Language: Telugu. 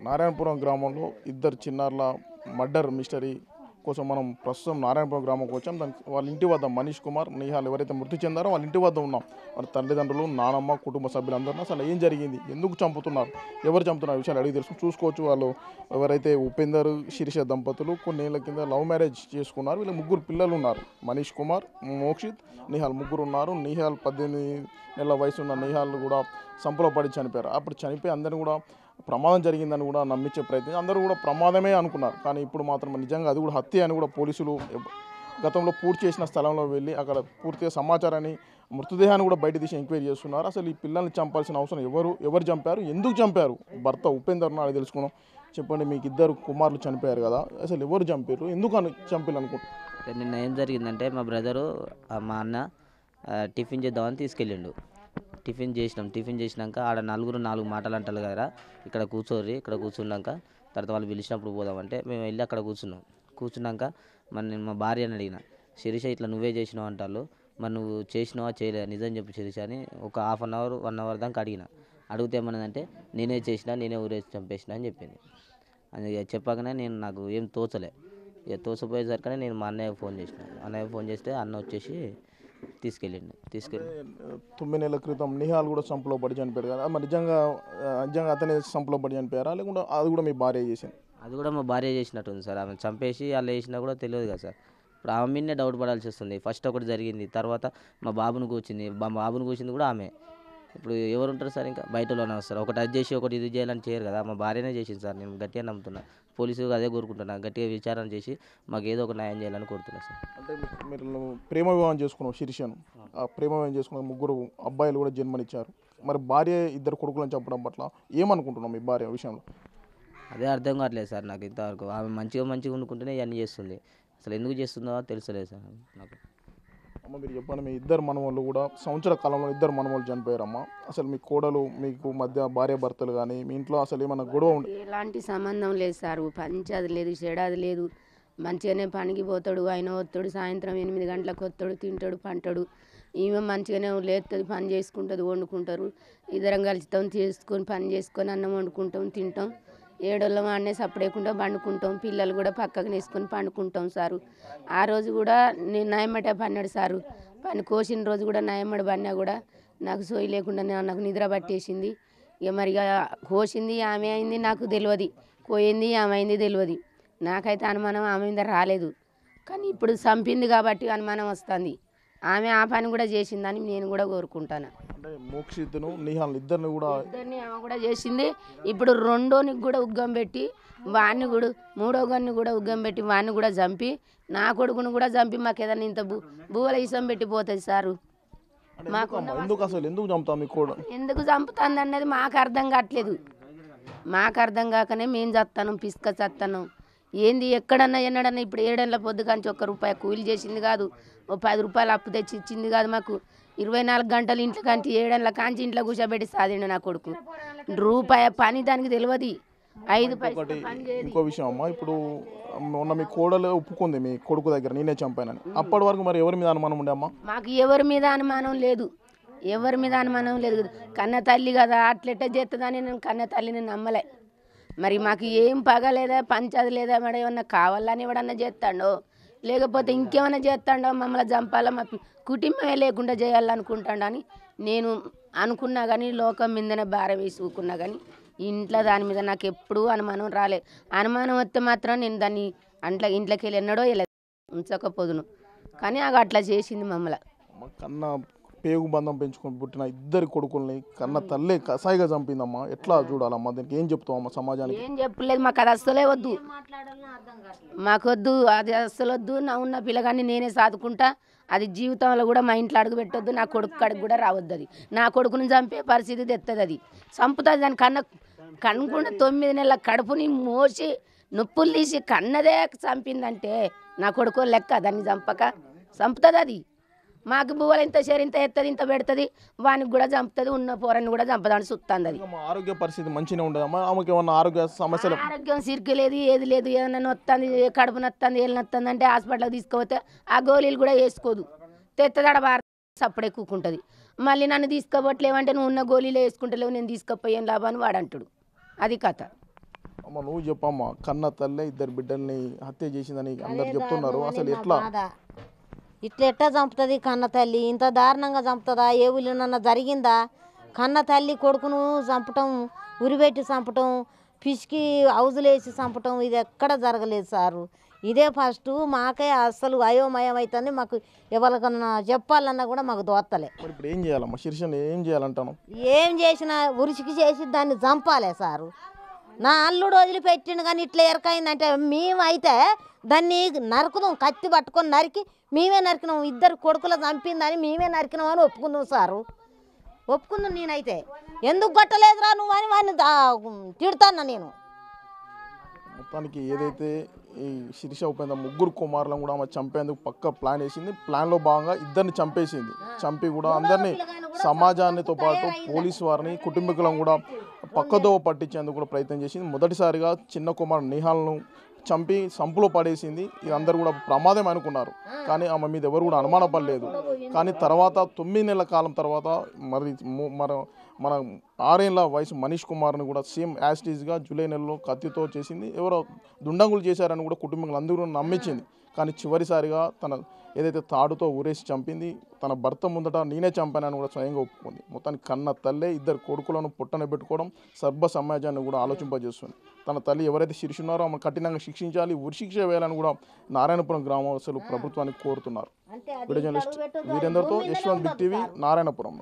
నారాయణపురం గ్రామంలో ఇద్దరు చిన్నారుల మర్డర్ మిస్టరీ కోసం మనం ప్రస్తుతం నారాయణపురం గ్రామంకి వచ్చాం. దానికి వాళ్ళ ఇంటి వద్ద మనీష్ కుమార్, నిహాల్ ఎవరైతే మృతి చెందారో వాళ్ళ ఇంటి వద్ద ఉన్నాం. వాళ్ళ తల్లిదండ్రులు, నానమ్మ, కుటుంబ సభ్యులందరూ అసలు ఏం జరిగింది, ఎందుకు చంపుతున్నారు, ఎవరు చంపుతున్నారు విషయాలు అడిగి తెలుసు చూసుకోవచ్చు. వాళ్ళు ఎవరైతే ఉపేందర్, శిరీష దంపతులు కొన్నేళ్ల కింద లవ్ మ్యారేజ్ చేసుకున్నారు. వీళ్ళ ముగ్గురు పిల్లలు ఉన్నారు. మనీష్ కుమార్, మోక్షిత్, నిహాల్ ముగ్గురు ఉన్నారు. నిహాల్ 18 నెలల వయసు ఉన్న నిహాల్ కూడా సంపులో పడి చనిపోయారు. అప్పుడు చనిపోయి అందరిని కూడా ప్రమాదం జరిగిందని కూడా నమ్మించే ప్రయత్నం, అందరూ కూడా ప్రమాదమే అనుకున్నారు. కానీ ఇప్పుడు మాత్రం నిజంగా అది కూడా హత్య అని కూడా పోలీసులు గతంలో పూర్తి చేసిన స్థలంలో వెళ్ళి అక్కడ పూర్తిగా సమాచారాన్ని, మృతదేహాన్ని కూడా బయట తీసి ఎంక్వైరీ చేస్తున్నారు. అసలు ఈ పిల్లల్ని చంపాల్సిన అవసరం ఎవరు చంపారు, ఎందుకు చంపారు, భర్త ఉపేందర్ అని తెలుసుకున్నాం. చెప్పండి, మీకు ఇద్దరు కుమారులు చనిపోయారు కదా, అసలు ఎవరు చంపారు, ఎందుకు చంపారు అనుకుంటున్నారు? నిన్న ఏం జరిగిందంటే మా బ్రదరు మా అన్న టిఫిన్ చేద్దామని తీసుకెళ్ళిండు. టిఫిన్ చేసినాక ఆడ నాలుగు మాటలు అంటారు కదా, ఇక్కడ కూర్చున్నాక తర్వాత వాళ్ళు పిలిచినప్పుడు పోదామంటే మేము వెళ్ళి అక్కడ కూర్చున్నాక నేను మా భార్యని అడిగిన, శిరీష ఇట్లా నువ్వే చేసినావు అంటారు, మరి నువ్వు చేసినావా చేయలేదా నిజం చెప్పు శిరీష అని ఒక 1 అవర్ దాకా అడిగితే ఏమన్నదంటే నేనే చేసినా, నేనే ఊరేసి చంపేసిన అని చెప్పింది. అది చెప్పగానే నాకు ఏం తోచలే. తోచపోయేసరికనే నేను మా అన్నయ్య ఫోన్ చేస్తే అన్న వచ్చేసి తీసుకెళ్ళి 9 నెలల క్రితం నిహాల్ కూడా సంపులో పడి చనిపోయారు కదా, మరి నిజంగా అతనే సంపులో పడి చనిపోయారా, లేకుండా అది కూడా మీ భార్య చేసింది? అది కూడా మా భార్య చేసినట్టుంది సార్. ఆమె చంపేసి అలా వేసినా కూడా తెలియదు కదా సార్. ఇప్పుడు ఆమె మీదనే డౌట్ పడాల్సి వస్తుంది. ఫస్ట్ ఒకటి జరిగింది, తర్వాత మా బాబును కూర్చింది కూడా ఆమె. ఇప్పుడు ఎవరు ఉంటారు సార్, ఇంకా బయటలోనే వస్తారు. ఒకటి అది చేసి ఒకటి ఇది చేయాలని చేయరు కదా. మా భార్యనే చేసింది సార్. నేను గట్టిగా నమ్ముతున్నా, పోలీసు అదే కోరుకుంటున్నా, గట్టిగా విచారణ చేసి మాకు ఏదో ఒక న్యాయం చేయాలని కోరుతున్నా సార్. అంటే మీరు ప్రేమ వివాహం చేసుకున్నాం శిరీషను, ఆ ప్రేమ వివాహం చేసుకున్న 3 అబ్బాయిలు కూడా జన్మనిచ్చారు. మరి భార్య 2 కొడుకులను చంపడం పట్ల ఏమనుకుంటున్నాం మీ భార్య విషయంలో? అదే అర్థం కావట్లేదు సార్ నాకు ఇంతవరకు. ఆమె మంచిగా వండుకుంటేనే ఇవన్నీ చేస్తుంది. అసలు ఎందుకు చేస్తుందో తెలుసలేదు సార్ నాకు. అమ్మ, మీరు చెప్పండి, మీ 2 మనవళ్ళు కూడా సంవత్సర కాలంలో 2 మనవళ్ళు చనిపోయారమ్మా. అసలు మీ కోడలు మీకు మధ్య భార్య భర్తలు కానీ మీ ఇంట్లో అసలు ఏమైనా గొడవ ఉంది? ఎలాంటి సంబంధం లేదు సార్. పంచాది లేదు, చెడాది లేదు. మంచిగానే పనికి పోతాడు, ఆయన వస్తాడు, సాయంత్రం 8 గంటలకు వస్తాడు, తింటాడు, పంటాడు. ఈమె మంచిగానే లేస్తుంది, పని చేసుకుంటుంది, వండుకుంటారు. ఇద్దరం కలిసి చేసుకొని పని చేసుకొని అన్నం వండుకుంటాం, తింటాం. ఏడోళ్ళం ఆడనే సపడేయకుండా పండుకుంటాం. పిల్లలు కూడా పక్కకు వేసుకొని పండుకుంటాం సారు. ఆ రోజు కూడా నేను నయమట పన్నాడు సారు. పని కోసిన రోజు కూడా నయమడ పన్నా కూడా నాకు సోయి లేకుండా నాకు నిద్ర పట్టేసింది. ఇక మరిగా కోసింది ఆమె అయింది నాకు తెలియదు, కోయింది ఆమె అయింది తెలియదు. నాకైతే అనుమానం ఆమె మీద రాలేదు. కానీ ఇప్పుడు చంపింది కాబట్టి అనుమానం వస్తుంది. ఆమె ఆ పని కూడా చేసిందని నేను కూడా కోరుకుంటాను. అంటే మోక్షిత్ను నిహాల్ ఇద్దరిని ఆమె కూడా చేసింది. ఇప్పుడు రెండోనికి కూడా ఉగ్గం పెట్టి వాడిని కూడా, 3వ గన్ని కూడా ఉగ్గం పెట్టి వాడిని కూడా చంపి, నా కొడుకును కూడా చంపి మాకు ఏదైనా ఇంత బువ్వల ఇసం పెట్టిపోతుంది సారు. మాకు ఎందుకు చంపుతుంది అన్నది మాకు అర్థం కావట్లేదు. మాకు అర్థం కాకనే మేము చస్తాను, పిసుక చస్తాను. ఏంది ఎక్కడన్నా ఎన్నడన్నా ఇప్పుడు 7 ఏళ్ళ పొద్దు కాంచి 1 రూపాయి కూలి చేసింది కాదు, ఓ 10 రూపాయలు అప్పు తెచ్చి ఇచ్చింది కాదు. మాకు 24 గంటలు ఇంట్లో కాంచి 7 ఏళ్ళ కాంచి ఇంట్లో కూర్చోబెట్టి సాధిండు నా కొడుకు. రూపాయి పని దానికి తెలియదు. 5 పైసలు పని చేయదు. ఇంకో విషయం అమ్మా, ఇప్పుడు మొన్న మీ కోడలు ఒప్పుకుంది మీ కొడుకు దగ్గర నేనే చంపానని. అప్పటి వరకు మరి ఎవరి మీద అనుమానం ఉండే అమ్మా? మాకు ఎవరి మీద అనుమానం లేదు, ఎవరి మీద అనుమానం లేదు. కన్న తల్లి కదా, అట్లెట్ట చేస్తుందని నేను కన్న తల్లిని నమ్మలే. మరి మాకు ఏం పగలేదా, పంచది లేదా, మేడం ఏమన్నా కావాలని ఎవడన్నా చేస్తాడో, లేకపోతే ఇంకేమైనా చేస్తాడో, మమ్మల్ని చంపాలా, మా కుటుంబమే లేకుండా చేయాలనుకుంటాడని నేను అనుకున్నా. కానీ లోకం మీదనే భారం వేసి ఊకున్నా. కానీ ఇంట్లో దాని మీద నాకు ఎప్పుడూ అనుమానం రాలేదు. అనుమానం వస్తే మాత్రం నేను దాన్ని ఇంట్లోకి వెళ్ళి ఎన్నడో ఉంచకపోదును. కానీ అట్లా చేసింది మమ్మల్ని. కన్న పేగు బంధం పెంచుకొని పుట్టిన 2 కొడుకుల్ని కన్న తల్లే కసాయిగా చంపిందమ్మా. ఎట్లా చూడాలమ్మా? దీనికి ఏం చెప్తావమ్మా సమాజానికి? ఏం చెప్పలేదు, మాకు అది అస్సలే వద్దు, మాకొద్దు, అది అస్సలు వద్దు. నా ఉన్న పిల్లగాన్ని నేనే సాదుకుంటా. అది జీవితంలో కూడా మా ఇంట్లో అడుగు పెట్టొద్దు, నా కొడుకు కాడికి కూడా రావద్దు. అది నా కొడుకుని చంపే పరిస్థితి తెస్తుంది. అది చంపుతుంది. దాని కనుకుండా 9 నెలల కడుపుని మోసి నొప్పులు తీసి కన్నదే చంపిందంటే నా కొడుకు లెక్క. దాన్ని చంపుతుంది. అది మాకు బువ్వలు ఇంత ఇంత ఎత్తది, ఇంత పెడుతుంది, వానికి కూడా చంపుతుంది, ఉన్న పోరని కూడా చంపదని చూస్తుంది. అది ఆరోగ్య పరిస్థితి మంచిగా ఉండదమ్మా? ఆమెకి ఏమన్నా ఆరోగ్య సమస్యలు? ఆరోగ్యం సిరికి లేదు, ఏది లేదు. ఏమన్నా నొత్తుంది, కడుపు నొత్తుంది, ఏళ్ళు నొత్తుంది అంటే హాస్పిటల్కి తీసుకుపోతే ఆ గోళీలు కూడా వేసుకోదు, తెత్తదాడ బార సప్పుడే కూకుంటుంది. మళ్ళీ నన్ను తీసుకోబోట్లేవంటే నువ్వు ఉన్న గోళీలు వేసుకుంటలేవు, నేను తీసుకుపోయాను లాభాన్ని వాడంటాడు. అది కథ. అమ్మ నువ్వు చెప్పమ్మా, కన్న తల్లే ఇద్దరు బిడ్డల్ని హత్య చేసిందని అందరు చెప్తున్నారు. అసలు ఎట్లా? ఇట్లా ఎట్లా చంపుతుంది కన్న తల్లి? ఇంత దారుణంగా చంపుతుందా? ఏ ఊళ్ళోనన్నా జరిగిందా? కన్న తల్లి కొడుకును చంపటం, ఉరిపెట్టి చంపటం, పిసికి హౌజులేసి చంపటం ఇది ఎక్కడ జరగలేదు సారు. ఇదే ఫస్ట్. మాకే అస్సలు అయోమయం అవుతుంది. మాకు ఎవరికన్నా చెప్పాలన్నా కూడా మాకు దోత్తలే. మరి ఇప్పుడు ఏం చేయాలమ్మా? శిరీషని ఏం చేయాలంటాను? ఏం చేసినా ఉరిసికి చేసి దాన్ని చంపాలే సారు. నా అల్లుడు వదిలిపెట్టిండు కానీ ఇట్లా ఎరకైందంటే మేమైతే దాన్ని నరుకుదాం, కత్తి పట్టుకొని నరికి మేమే నరికినాం. ఇద్దరు కొడుకులు చంపిందని మేమే నరికినాం అని ఒప్పుకుందాం సారు. ఒప్పుకుందాం. నేనైతే ఎందుకు కొట్టలేదురా నువ్వు అని వాడిని తిడతాను నేను. మొత్తానికి ఏదైతే ఈ శిరీష ఉపేంద్ర ముగ్గురు కుమారులను కూడా ఆమె చంపేందుకు పక్క ప్లాన్ వేసింది. ప్లాన్లో భాగంగా ఇద్దరిని చంపేసింది. చంపి కూడా అందరినీ సమాజానితో పాటు పోలీసు వారిని కుటుంబీకులను కూడా పక్కదోవ పట్టించేందుకు కూడా ప్రయత్నం చేసింది. మొదటిసారిగా చిన్న కుమారుడు నిహాల్ను చంపి సంపులో పడేసింది. ఇది అందరూ కూడా ప్రమాదం అనుకున్నారు, కానీ ఆమె మీద ఎవరు కూడా అనుమానపడలేదు. కానీ తర్వాత 9 నెలల కాలం తర్వాత మన 6 ఏళ్ల వయసు మనీష్ కుమార్ని కూడా సేమ్ యాస్టీజ్గా జూలై నెలలో కత్తితో చేసింది. ఎవరో దుండంగులు చేశారని కూడా కుటుంబీకులు అందరూ నమ్మించింది. కానీ చివరిసారిగా తన ఏదైతే తాడుతో ఊరేసి చంపింది, తన భర్త ముందట నేనే చంపానని కూడా స్వయంగా ఒప్పుకుంది. మొత్తానికి కన్న తల్లే ఇద్దరు కొడుకులను పుట్టన పెట్టుకోవడం సర్వ సమాజాన్ని కూడా ఆలోచింపజేస్తుంది. తన తల్లి ఎవరైతే శిరీష ఉన్నారో ఆమె కఠినంగా శిక్షించాలి, ఉరిశిక్ష వేయాలని కూడా నారాయణపురం గ్రామవాసులు ప్రభుత్వానికి కోరుతున్నారు. వీడియో జర్నలిస్ట్ వీరేందర్తో యశ్వంత్ బిగ్ టీవీ, నారాయణపురం.